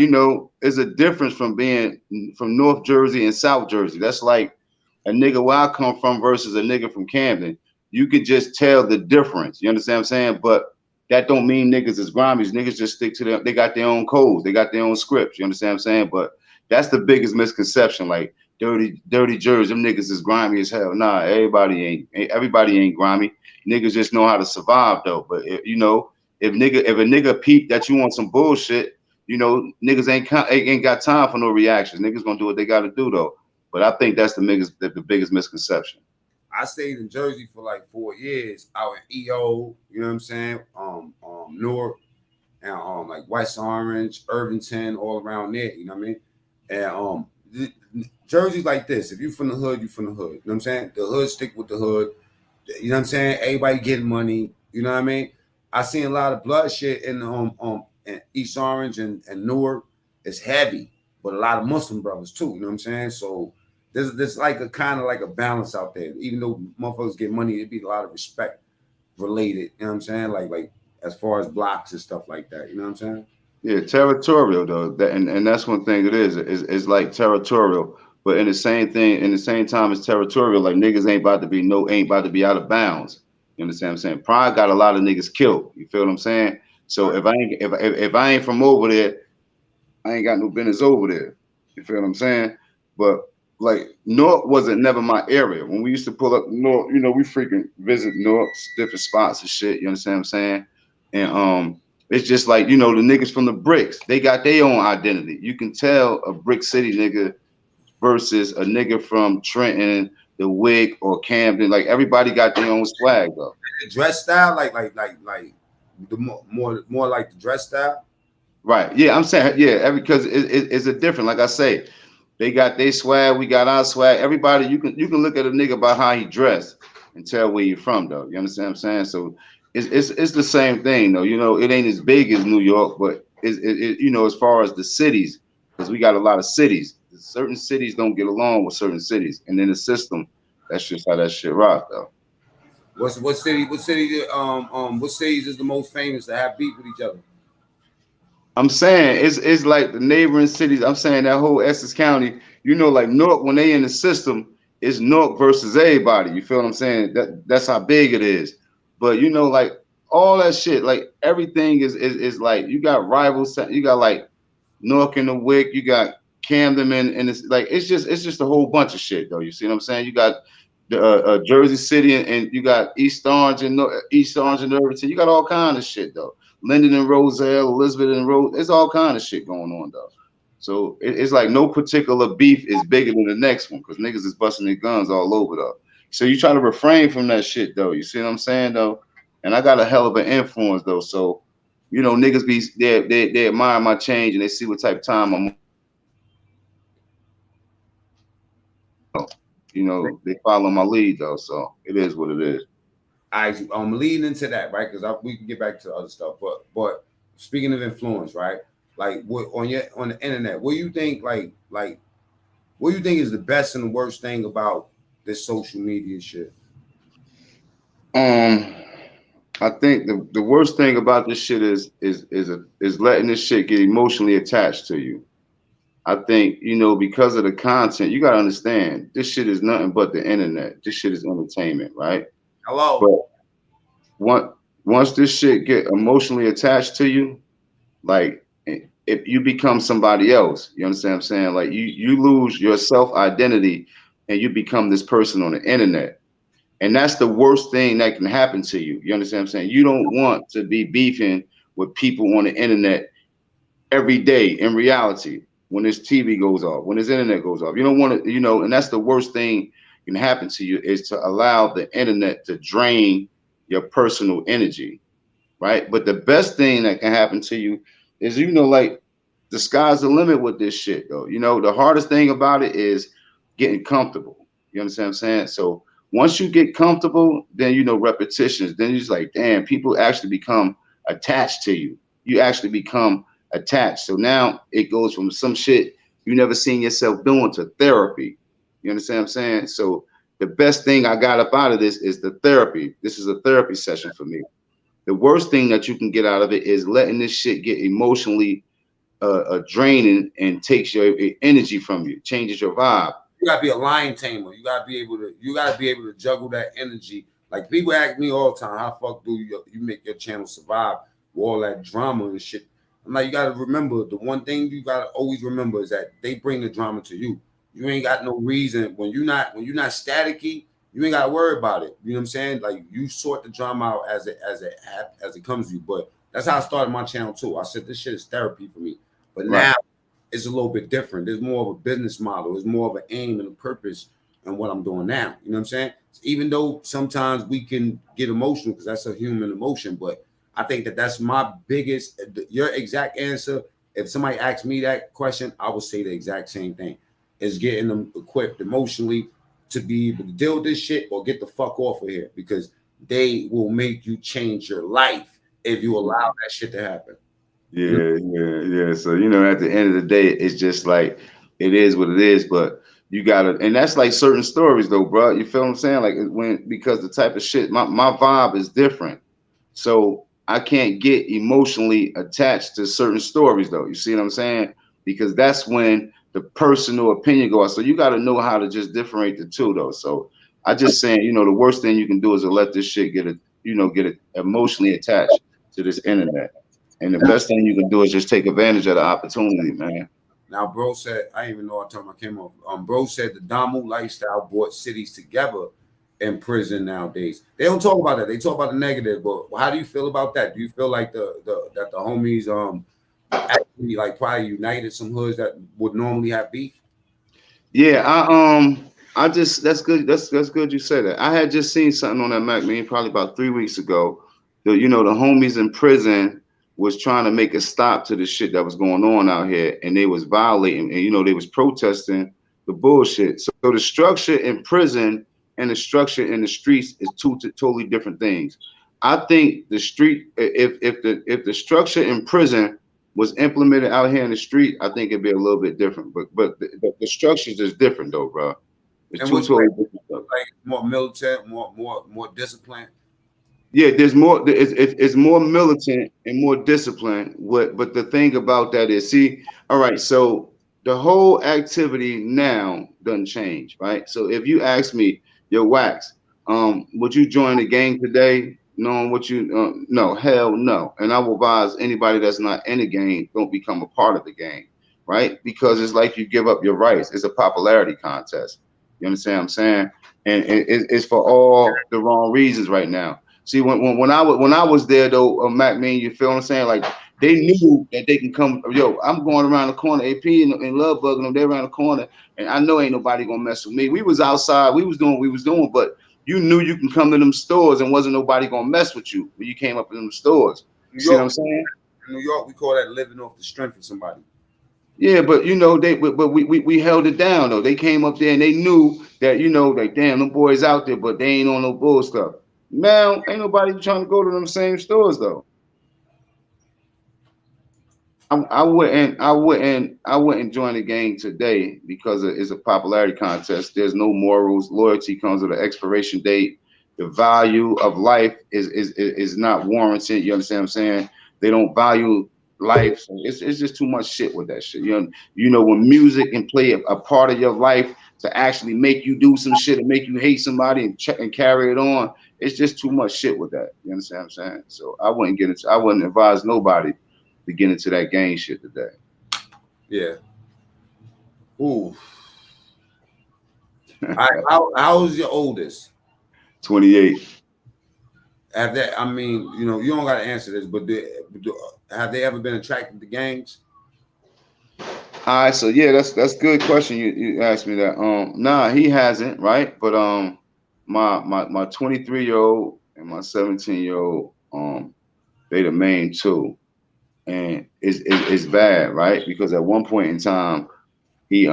there's a difference from being from North Jersey and South Jersey. That's like a nigga where I come from versus a nigga from Camden. You could just tell the difference. You understand what I'm saying? But that don't mean niggas is grimy. Niggas just stick to them. They got their own codes. They got their own scripts. You understand what I'm saying? But that's the biggest misconception. Like dirty Jersey, them niggas is grimy as hell. Nah, everybody ain't grimy. Niggas just know how to survive though. But if a nigga peep that you want some bullshit, niggas ain't got time for no reactions. Niggas gonna do what they gotta do though. But I think that's the biggest misconception. I stayed in Jersey for like 4 years out in EO, you know what I'm saying? Newark and like West Orange, Irvington, all around there, you know what I mean? And Jersey's like this. If you from the hood, you from the hood. You know what I'm saying? The hood stick with the hood. You know what I'm saying? Everybody getting money. You know what I mean? I seen a lot of bloodshed in East Orange and Newark. It's heavy, but a lot of Muslim brothers too. You know what I'm saying? So there's like a kind of like a balance out there. Even though motherfuckers get money, it'd be a lot of respect related. You know what I'm saying? Like as far as blocks and stuff like that. You know what I'm saying? Yeah, territorial though. And that's one thing it is. It's like territorial. But in the same time as territorial, like niggas ain't about to be out of bounds. You understand what I'm saying? Pride got a lot of niggas killed. You feel what I'm saying? So if I ain't from over there, I ain't got no business over there. You feel what I'm saying? But like North wasn't never my area. When we used to pull up North, we freaking visit North, different spots and shit. You understand what I'm saying? And it's just like, the niggas from the bricks, they got their own identity. You can tell a brick city nigga versus a nigga from Trenton, the Wick, or Camden. Like everybody got their own swag though. The dress style, like the more like the dress style. Right. Yeah, I'm saying, yeah, because it's a different, like I say, they got their swag, we got our swag. Everybody, you can look at a nigga by how he dressed and tell where you're from though. You understand what I'm saying? So it's the same thing though. It ain't as big as New York, but as far as the cities, because we got a lot of cities. Certain cities don't get along with certain cities, and in the system, that's just how that shit rock though. What cities is the most famous to have beef with each other? I'm saying it's like the neighboring cities. I'm saying that whole Essex County, like Newark, when they in the system, it's Newark versus everybody. You feel what I'm saying? That's how big it is. But like all that shit, like everything is like you got rivals. You got like Newark and the Wick. You got Camden and it's like it's just a whole bunch of shit though. You see what I'm saying? You got the Jersey City and you got East Orange and Irvington. You got all kind of shit though. Linden and Roselle, Elizabeth and Rose. There's all kind of shit going on though. So it's like no particular beef is bigger than the next one because niggas is busting their guns all over though. So you try to refrain from that shit though. You see what I'm saying though? And I got a hell of an influence though. So niggas they admire my change and they see what type of time I'm. They follow my lead though. So it is what it is. I'm leading into that, right? Because we can get back to other stuff, but speaking of influence, right? Like what on the internet, what do you think? Like what do you think is the best and the worst thing about this social media shit? I think the worst thing about this shit is letting this shit get emotionally attached to you. I think because of the content, you gotta understand this shit is nothing but the internet. This shit is entertainment, right? Hello. But once this shit get emotionally attached to you, like if you become somebody else. You understand what I'm saying? Like you lose your self-identity and you become this person on the internet. And that's the worst thing that can happen to you. You understand what I'm saying? You don't want to be beefing with people on the internet every day in reality when this TV goes off, when this internet goes off. You don't want to, you know, and that's the worst thing can happen to you is to allow the internet to drain your personal energy, right? But the best thing that can happen to you is, you know, like the sky's the limit with this shit though. You know, the hardest thing about it is getting comfortable. You understand what I'm saying? So once you get comfortable, then, you know, repetitions, then you're just like, damn, people actually become attached to you. You actually become attached. So now it goes from some shit you never seen yourself doing to therapy. You understand what I'm saying? So the best thing I got up out of this is the therapy. This is a therapy session for me. The worst thing that you can get out of it is letting this shit get emotionally draining and takes your energy from you, changes your vibe. You gotta be a lion tamer. You gotta be able to juggle that energy. Like people ask me all the time, how fuck do you make your channel survive with all that drama and shit? I'm like, you gotta remember, the one thing you gotta always remember is that they bring the drama to you. You ain't got no reason when you're not staticky, you ain't gotta worry about it. You know what I'm saying? Like you sort the drama out as it comes to you. But that's how I started my channel too. I said this shit is therapy for me. But now it's a little bit different. There's more of a business model. There's more of an aim and a purpose in what I'm doing now. You know what I'm saying? Even though sometimes we can get emotional because that's a human emotion, but I think that that's my biggest, your exact answer. If somebody asked me that question, I would say the exact same thing. Is getting them equipped emotionally to be able to deal with this shit or get the fuck off of here, because they will make you change your life if you allow that shit to happen. Yeah. So, you know, at the end of the day, it's just like, it is what it is, but you gotta, and that's like certain stories though, bro. You feel what I'm saying? Like because the type of shit, my vibe is different. So I can't get emotionally attached to certain stories though. You see what I'm saying? Because that's when the personal opinion goes. So you got to know how to just differentiate the two though. So I just saying, you know, the worst thing you can do is to let this shit get emotionally attached to this internet. And the best thing you can do is just take advantage of the opportunity, man. Now, bro said, I didn't even know I told him I came off. Bro said the Damu lifestyle brought cities together in prison nowadays. They don't talk about that. They talk about the negative. But how do you feel about that? Do you feel like that the homies actually like probably united some hoods that would normally have beef? Yeah, I just that's good. That's good you said that. I had just seen something on that MacMean probably about 3 weeks ago. The homies in prison was trying to make a stop to the shit that was going on out here, and they was violating, and they was protesting the bullshit. So the structure in prison and the structure in the streets is two totally different things. I think the street, if the structure in prison was implemented out here in the street, I think it'd be a little bit different. But the structures is different though, bro. It's two totally different stuff. Like more militant, more disciplined. Yeah, there's more. It's more militant and more disciplined. But the thing about that is, see, all right. So the whole activity now doesn't change, right? So if you ask me, yo, Wax, would you join the gang today? Knowing what you no, hell no. And I will advise anybody that's not in the gang, don't become a part of the gang, right? Because it's like you give up your rights. It's a popularity contest. You understand what I'm saying? And it's for all the wrong reasons right now. See, when I was there though, MacMean, you feel what I'm saying? Like they knew that they can come. Yo, I'm going around the corner, AP and Love bugging them. They're around the corner, and I know ain't nobody gonna mess with me. We was outside, we was doing what we was doing, but you knew you can come to them stores and wasn't nobody gonna mess with you when you came up in them stores. You see what I'm saying? In New York, we call that living off the strength of somebody. Yeah, but we held it down though. They came up there and they knew that like damn, them boys out there, but they ain't on no bull stuff. Now ain't nobody trying to go to them same stores though. I wouldn't join the gang today because it's a popularity contest. There's no morals. Loyalty comes with an expiration date. The value of life is not warranted. You understand what I'm saying? They don't value life. So it's just too much shit with that shit. When music can play a part of your life to actually make you do some shit and make you hate somebody and carry it on, it's just too much shit with that. You understand what I'm saying? So I wouldn't advise nobody to get into that gang shit today. Yeah. Ooh. All right, how's your oldest? 28. Have that? I mean, you know, you don't got to answer this, but have they ever been attracted to gangs? All right, so yeah, that's good question. You asked me that. Nah, he hasn't, right? But my 23-year-old and my 17-year-old, they the main two, and it's bad, right? Because at one point in time, he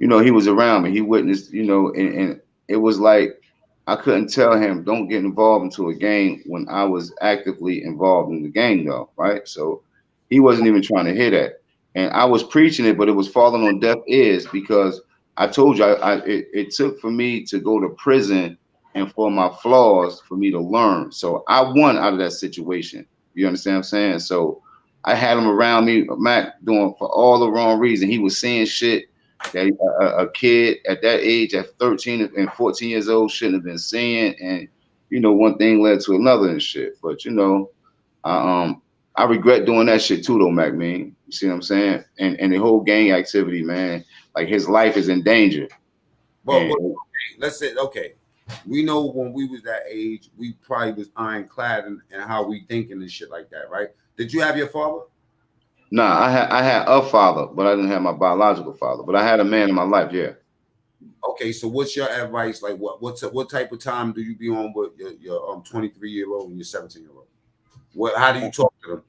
you know, he was around me. He witnessed, you know, and it was like I couldn't tell him don't get involved into a gang when I was actively involved in the gang, though, right? So he wasn't even trying to hear that, and I was preaching it, but it was falling on deaf ears because I told you it took for me to go to prison and for my flaws for me to learn. So I won out of that situation. You understand what I'm saying? So I had him around me, Mac, doing for all the wrong reason. He was saying shit that a kid at that age, at 13 and 14 years old, shouldn't have been saying. And you know, one thing led to another and shit. But you know, I regret doing that shit too, though, MacMean. You see what I'm saying? And the whole gang activity, man, like his life is in danger. But okay, let's say, okay, we know when we was that age, we probably was ironclad in how we thinking and shit like that, right? Did you have your father? Nah, I had a father, but I didn't have my biological father. But I had a man in my life, yeah. Okay, so what's your advice? Like, what type of time do you be on with your 23-year-old and your 17-year-old? How do you talk to them?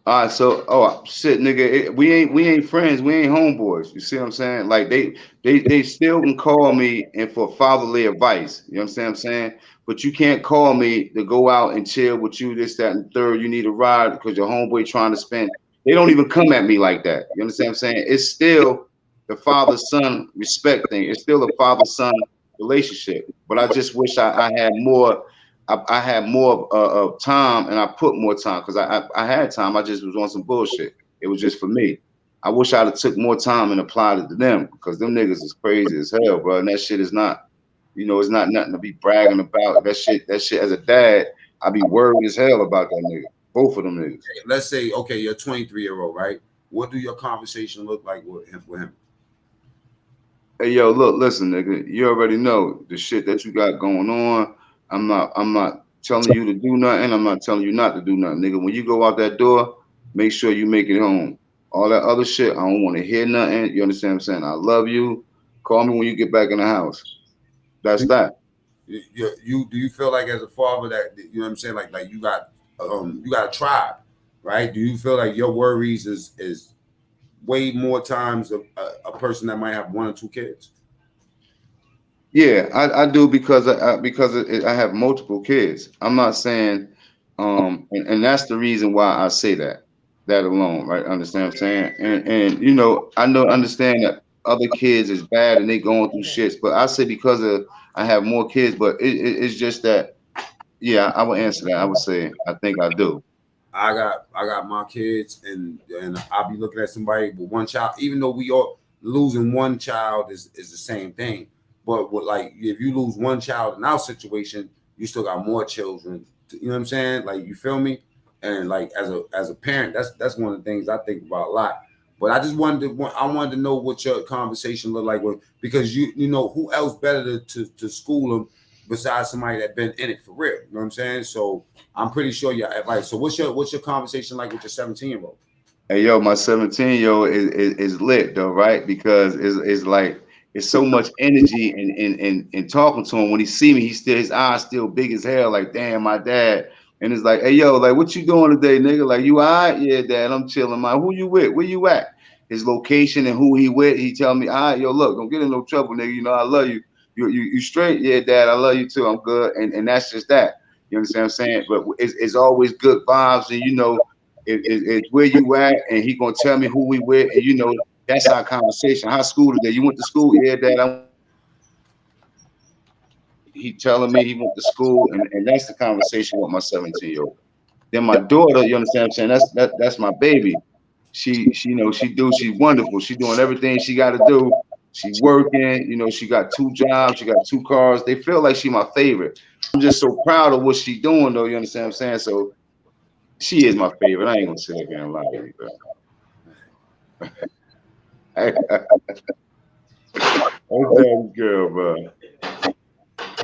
All right, so shit, nigga, we ain't friends, we ain't homeboys. You see what I'm saying? Like they still can call me and for fatherly advice. You know what I'm saying? But you can't call me to go out and chill with you, this, that, and the third. You need a ride because your homeboy trying to spend. They don't even come at me like that. You understand what I'm saying? It's still the father-son respect thing. It's still a father-son relationship. But I just wish I had more. I had more of time, and I put more time because I had time. I just was on some bullshit. It was just for me. I wish I'd have took more time and applied it to them because them niggas is crazy as hell, bro. And that shit is not, you know, it's not nothing to be bragging about. That shit as a dad, I be worried as hell about that nigga. Both of them niggas. Let's say, okay, you're a 23-year-old, right? What do your conversation look like with him? Hey, yo, look, listen, nigga. You already know the shit that you got going on. I'm not telling you to do nothing. I'm not telling you not to do nothing, nigga. When you go out that door, make sure you make it home. All that other shit, I don't want to hear nothing. You understand what I'm saying? I love you. Call me when you get back in the house. That's that. Do you feel like as a father that, you know what I'm saying, like you got a tribe, right? Do you feel like your worries is way more times a person that might have one or two kids? Yeah, I do because I have multiple kids. I'm not saying, and that's the reason why I say that alone, right? Understand what I'm saying? And you know, understand that other kids is bad and they going through shits, but I say because I have more kids, but it's just that, yeah, I would answer that. I would say I think I do. I got my kids, and I'll be looking at somebody with one child, even though we all losing one child is the same thing. But like if you lose one child in our situation, you still got more children. You know what I'm saying? Like, you feel me? And like as a parent, that's one of the things I think about a lot. But I just I wanted to know what your conversation looked like because you know who else better to school them besides somebody that been in it for real. You know what I'm saying? So I'm pretty sure your advice. So what's your conversation like with your 17-year-old? Hey, yo, my 17-year-old is lit though, right? Because it's like it's so much energy in talking to him. When he see me, his eyes still big as hell. Like, damn, my dad. And it's like, hey, yo, like, what you doing today, nigga? Like, you all right? Yeah, dad, I'm chilling. Man, who you with? Where you at? His location and who he with. He tell me, all right, yo, look, don't get in no trouble, nigga. You know, I love you. You straight? Yeah, dad, I love you too. I'm good. And that's just that. You understand what I'm saying? But it's always good vibes, and you know, it's where you at, and he gonna tell me who we with, and you know, that's our conversation. How's school today? You went to school? Yeah, dad. He telling me he went to school, and that's the conversation with my 17-year-old. Then my daughter, you understand what I'm saying? That's my baby. She you know, she's wonderful. She doing everything she got to do. She working, you know, she got 2 jobs, she got 2 cars. They feel like she my favorite. I'm just so proud of what she doing though, you understand what I'm saying? So She is my favorite. I ain't gonna sit up here and lie to you, bro. That girl, bro.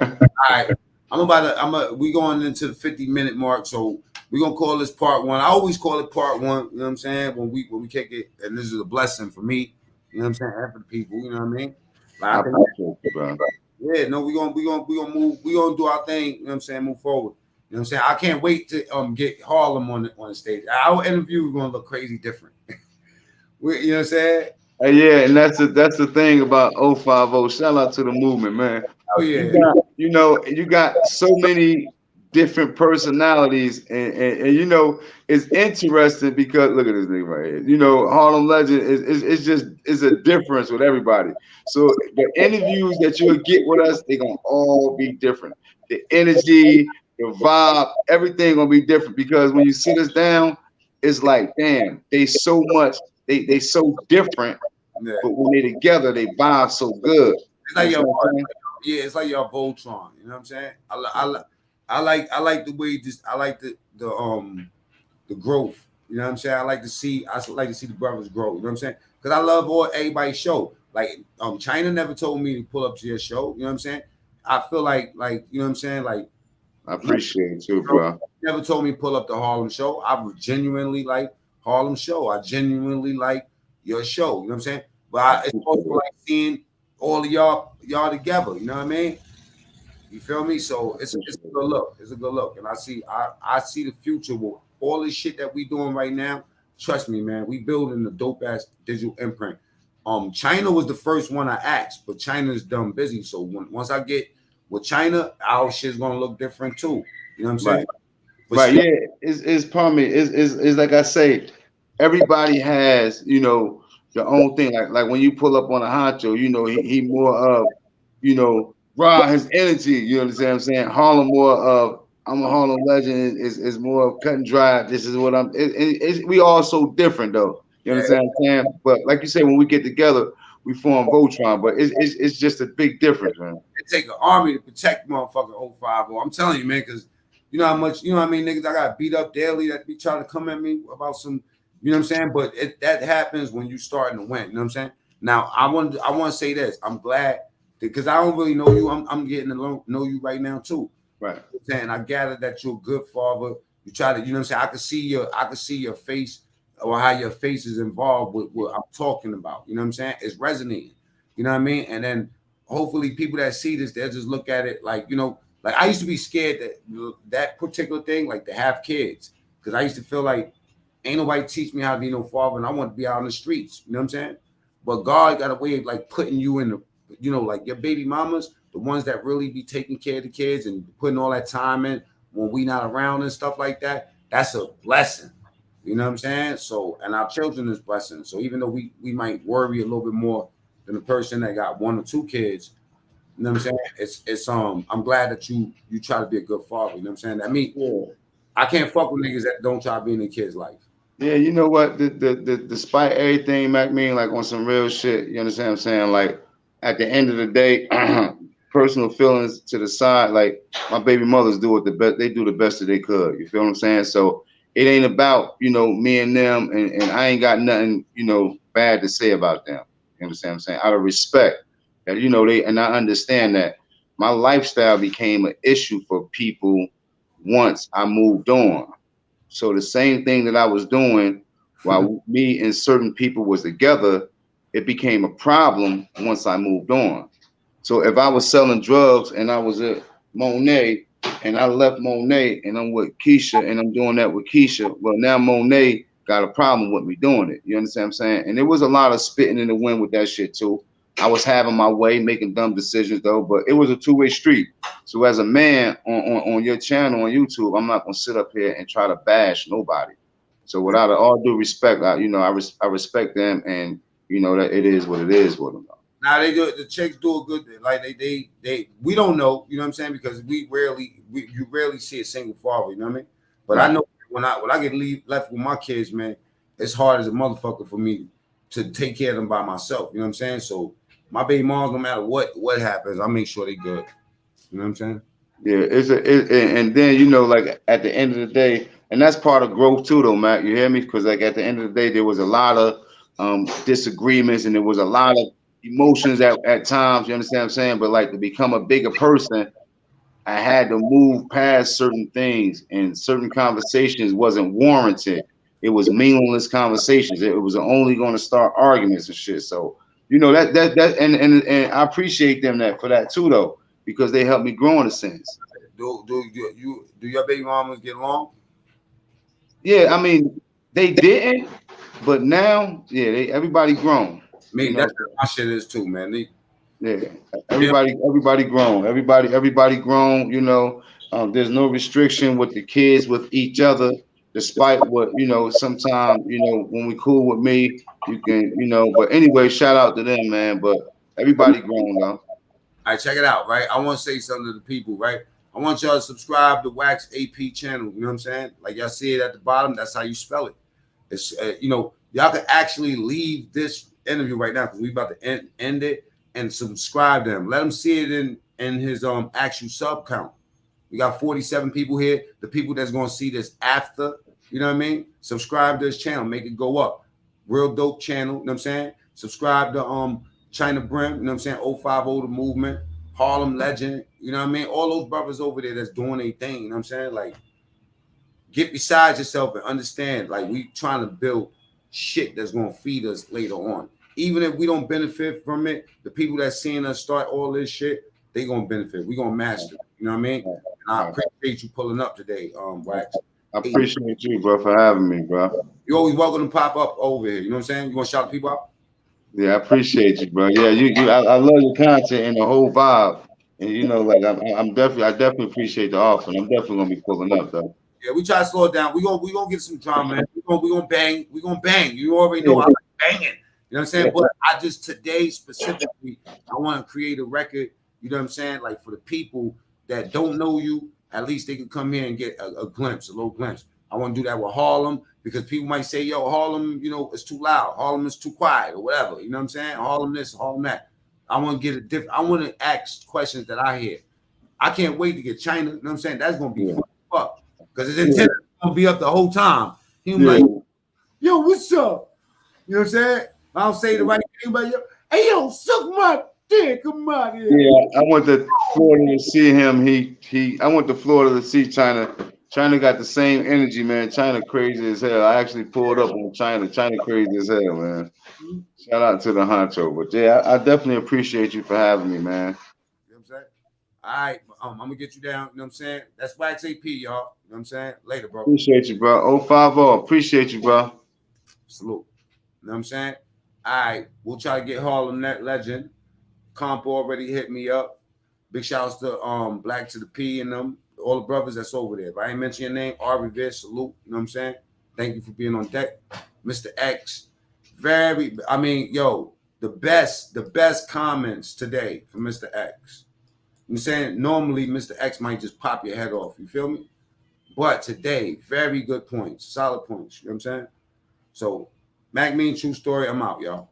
All right. We going into the 50-minute mark, so we're gonna call this part one. I always call it part one, you know what I'm saying? When we kick it, and this is a blessing for me, you know what I'm saying, and for the people, you know what I mean? Like, I appreciate you, bro. yeah, no, we're gonna move, we're gonna do our thing, you know what I'm saying, move forward. You know what I'm saying? I can't wait to get Harlem on the stage. Our interview is gonna look crazy different. You know what I'm saying? Yeah, and that's the thing about 050. Shout out to the movement, man. Oh yeah. You got so many different personalities, and you know, it's interesting because look at this nigga right here. You know, Harlem Legend is a difference with everybody. So the interviews that you'll get with us, they're gonna all be different. The energy, the vibe, everything gonna be different because when you sit us down, it's like, damn, they so much, they so different. Yeah. But when they together, they vibe so good. It's like it's like your Voltron. You know what I'm saying? I like the way I like the growth. You know what I'm saying? I like to see the brothers grow. You know what I'm saying? Because I love everybody's show. Like China never told me to pull up to your show. You know what I'm saying? I feel like you know what I'm saying? Like I appreciate it too, bro. Never told me to pull up the Harlem show. I genuinely like Harlem show. I genuinely like your show. You know what I'm saying? But it's also like seeing all of y'all together. You know what I mean? You feel me? So it's a good look. It's a good look, and I see the future with all this shit that we doing right now. Trust me, man. We building the dope ass digital imprint. China was the first one I asked, but China's done busy. So once I get with China, our shit's gonna look different too. You know what I'm saying? Right. Yeah. It's probably it's like I say, everybody has, you know, their own thing. Like when you pull up on a honcho, you know, he more of, you know, raw his energy. You understand what I'm saying? Harlem more of I'm a Harlem legend is more of cut and dry. This is what we all so different though. You understand what I'm saying? But like you say, when we get together, we form Voltron. But it's just a big difference, man. It take an army to protect motherfucking 050. I'm telling you, man, because you know how much, you know what I mean, niggas I got beat up daily that be trying to come at me about some, you know what I'm saying? But that happens when you starting to win, you know what I'm saying? Now I want to say this. I'm glad because I don't really know you. I'm getting to know you right now too. Right. You know what I'm saying? I gather that you're a good father. You try to, you know what I'm saying? I can see your face or how your face is involved with what I'm talking about. You know what I'm saying? It's resonating. You know what I mean? And then hopefully people that see this, they'll just look at it like, you know, like I used to be scared that particular thing, like to have kids. Because I used to feel like ain't nobody teach me how to be no father and I want to be out on the streets. You know what I'm saying? But God got a way of like putting you in the, you know, like your baby mamas, the ones that really be taking care of the kids and putting all that time in when we not around and stuff like that. That's a blessing. You know what I'm saying? So, and our children is blessing. So even though we might worry a little bit more than the person that got 1 or 2 kids, you know what I'm saying? It's I'm glad that you try to be a good father. You know what I'm saying? That means I can't fuck with niggas that don't try to be in their kids' life. Yeah, you know what? Despite everything, MacMean, like on some real shit, you understand what I'm saying? Like at the end of the day, personal feelings to the side, like my baby mothers do it the best, they do the best that they could. You feel what I'm saying? So it ain't about, you know, me and them, and I ain't got nothing, you know, bad to say about them. You understand what I'm saying? Out of respect. That, you know, and I understand that my lifestyle became an issue for people once I moved on. So the same thing that I was doing while me and certain people was together, it became a problem once I moved on. So if I was selling drugs and I was at Monet and I left Monet and I'm with Keisha and I'm doing that with Keisha, well, now Monet got a problem with me doing it. You understand what I'm saying? And there was a lot of spitting in the wind with that shit too. I was having my way, making dumb decisions though, but it was a two-way street. So as a man on your channel on YouTube, I'm not gonna sit up here and try to bash nobody. So without all due respect, I respect them, and you know that it is what it is with them. Now they do the chicks do a good, like they we don't know, you know what I'm saying, because you rarely see a single father, you know what I mean? But right. I know when I get left with my kids, man, it's hard as a motherfucker for me to take care of them by myself, you know what I'm saying? So my baby moms, no matter what happens, I make sure they good. You know what I'm saying? Yeah, and then you know, like at the end of the day, and that's part of growth too, though, Matt. You hear me? Because like at the end of the day, there was a lot of disagreements, and there was a lot of emotions at times. You understand what I'm saying? But like to become a bigger person, I had to move past certain things, and certain conversations wasn't warranted. It was meaningless conversations. It was only going to start arguments and shit. So you know and I appreciate them that for that too, though, because they helped me grow in a sense. Do your baby mamas get along? Yeah, I mean they didn't, but now yeah, everybody grown. Me, You know, that's what my shit is too, man. yeah, everybody grown. Everybody grown. You know, there's no restriction with the kids with each other, despite what you know. Sometimes you know when we cool with me, you can you know. But anyway, shout out to them, man. But everybody grown though. All right, check it out, right? I want to say something to the people, right? I want y'all to subscribe to Wax AP channel. You know what I'm saying? Like y'all see it at the bottom. That's how you spell it. It's you know, y'all can actually leave this interview right now because we about to end it and subscribe to him. Let him see it in his actual sub count. We got 47 people here. The people that's gonna see this after, you know what I mean? Subscribe to his channel, make it go up. Real dope channel, you know what I'm saying? Subscribe to China Brim, you know what I'm saying? 050 the movement, Harlem Legend, you know what I mean? All those brothers over there that's doing their thing, you know what I'm saying? Like, get beside yourself and understand, like, we trying to build shit that's gonna feed us later on. Even if we don't benefit from it, the people that's seeing us start all this shit, they gonna benefit. We gonna master it, you know what I mean? And I appreciate you pulling up today, Wax. I appreciate you, bro, for having me, bro. You're always welcome to pop up over here. You know what I'm saying? You want to shout people out? Yeah, I appreciate you, bro. Yeah, I love your content and the whole vibe. And you know, like I definitely appreciate the offer. And I'm definitely gonna be pulling up though. Yeah, we try to slow it down. We gonna get some drama, man. We gonna bang. We gonna bang. You already know I like banging. You know what I'm saying? But I just today specifically, I want to create a record. You know what I'm saying? Like for the people that don't know you, at least they can come here and get a glimpse, a little glimpse. I want to do that with Harlem because people might say, yo, Harlem, you know, it's too loud. Harlem is too quiet or whatever. You know what I'm saying? Harlem this, Harlem that. I want to get a different, I want to ask questions that I hear. I can't wait to get China. You know what I'm saying? That's going to be fuck. Because it's intended to be up the whole time. He like, yo, what's up? You know what I'm saying? I don't say the right thing, but hey, yo, suck my dick. Come on here. Yeah, I went to Florida to see him. I went to Florida to see China. China got the same energy, man. China crazy as hell. I actually pulled up on China. China crazy as hell, man. Shout out to the honcho. But yeah, I definitely appreciate you for having me, man. You know what I'm saying? All right, I'm gonna get you down. You know what I'm saying? That's Wax AP, y'all. You know what I'm saying? Later, bro. Appreciate you, bro. 050. Appreciate you, bro. Salute. You know what I'm saying? All right, we'll try to get Harlem Net Legend. Comp already hit me up. Big shouts to Black to the P and them, all the brothers that's over there. If I ain't mention your name, R. Revere, salute. You know what I'm saying? Thank you for being on deck. Mr. X. The best comments today from Mr. X. I'm saying normally Mr. X might just pop your head off. You feel me? But today, very good points, solid points. You know what I'm saying? So, MacMean True Story, I'm out, y'all.